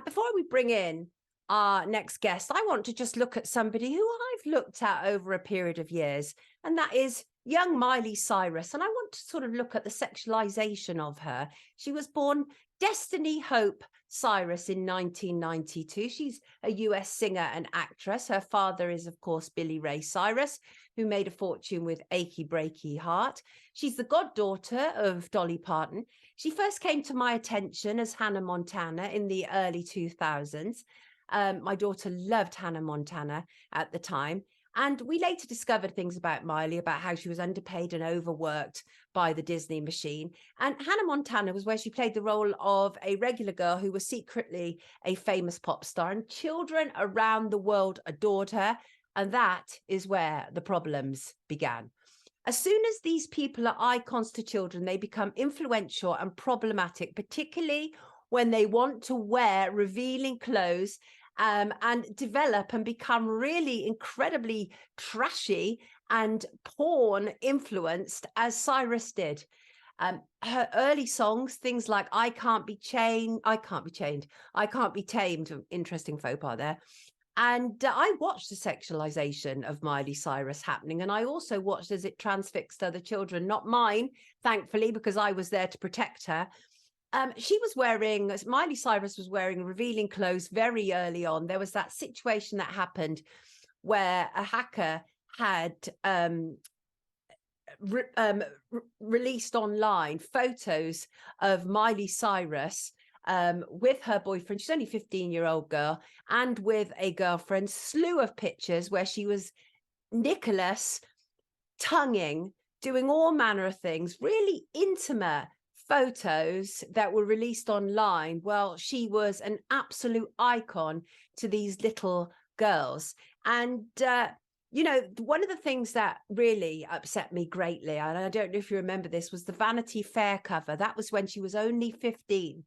Before we bring in our next guest, I want to just look at somebody who I've looked at over a period of years, and that is young Miley Cyrus. And I want to sort of look at the sexualization of her. She was born Destiny Hope Cyrus in 1992. She's a US singer and actress. Her father is, of course, Billy Ray Cyrus, who made a fortune with Achy Breaky Heart. She's the goddaughter of Dolly Parton. She first came to my attention as Hannah Montana in the early 2000s. My daughter loved Hannah Montana at the time. And we later discovered things about Miley, about how she was underpaid and overworked by the Disney machine. And Hannah Montana was where she played the role of a regular girl who was secretly a famous pop star. And children around the world adored her. And that is where the problems began. As soon as these people are icons to children, they become influential and problematic, particularly when they want to wear revealing clothes and develop and become really incredibly trashy and porn influenced, as Cyrus did. Her early songs, things like I Can't Be Tamed, interesting faux pas there. And I watched the sexualization of Miley Cyrus happening. And I also watched as it transfixed other children, not mine, thankfully, because I was there to protect her. Miley Cyrus was wearing revealing clothes very early on. There was that situation that happened where a hacker had released online photos of Miley Cyrus with her boyfriend. She's only a 15-year-old girl, and with a girlfriend, slew of pictures where she was Nicholas tonguing, doing all manner of things, really intimate photos that were released online. Well, she was an absolute icon to these little girls. And one of the things that really upset me greatly, and I don't know if you remember this, was the Vanity Fair cover. That was when she was only 15.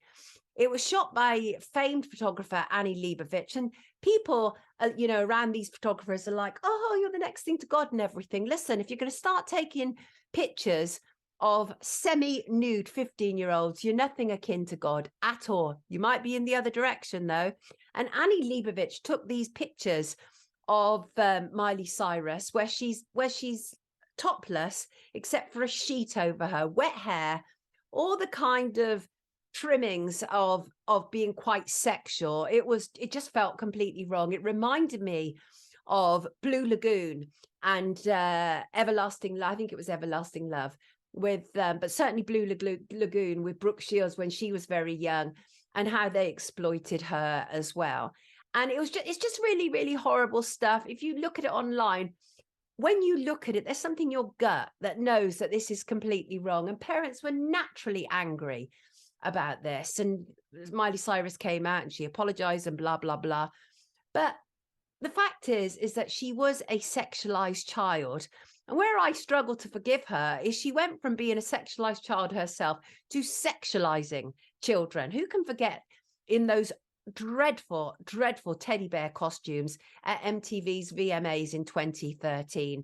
It was shot by famed photographer Annie Leibovitz, and people, around these photographers are like, oh, you're the next thing to God and everything. Listen, if you're going to start taking pictures of semi-nude 15-year-olds, you're nothing akin to God at all. You might be in the other direction, though. And Annie Leibovitz took these pictures of Miley Cyrus where she's topless, except for a sheet over her, wet hair, all the kind of trimmings of being quite sexual. It just felt completely wrong. It reminded me of Blue Lagoon and Everlasting Love. I think it was Everlasting Love, with but certainly Blue Lagoon with Brooke Shields when she was very young, and how they exploited her as well. And it's just really, really horrible stuff. If you look at it online, when you look at it, there's something in your gut that knows that this is completely wrong. And parents were naturally angry about this. And Miley Cyrus came out and she apologized and blah, blah, blah. But the fact is that she was a sexualized child. And where I struggle to forgive her is she went from being a sexualized child herself to sexualizing children. Who can forget in those dreadful, dreadful teddy bear costumes at MTV's VMAs in 2013?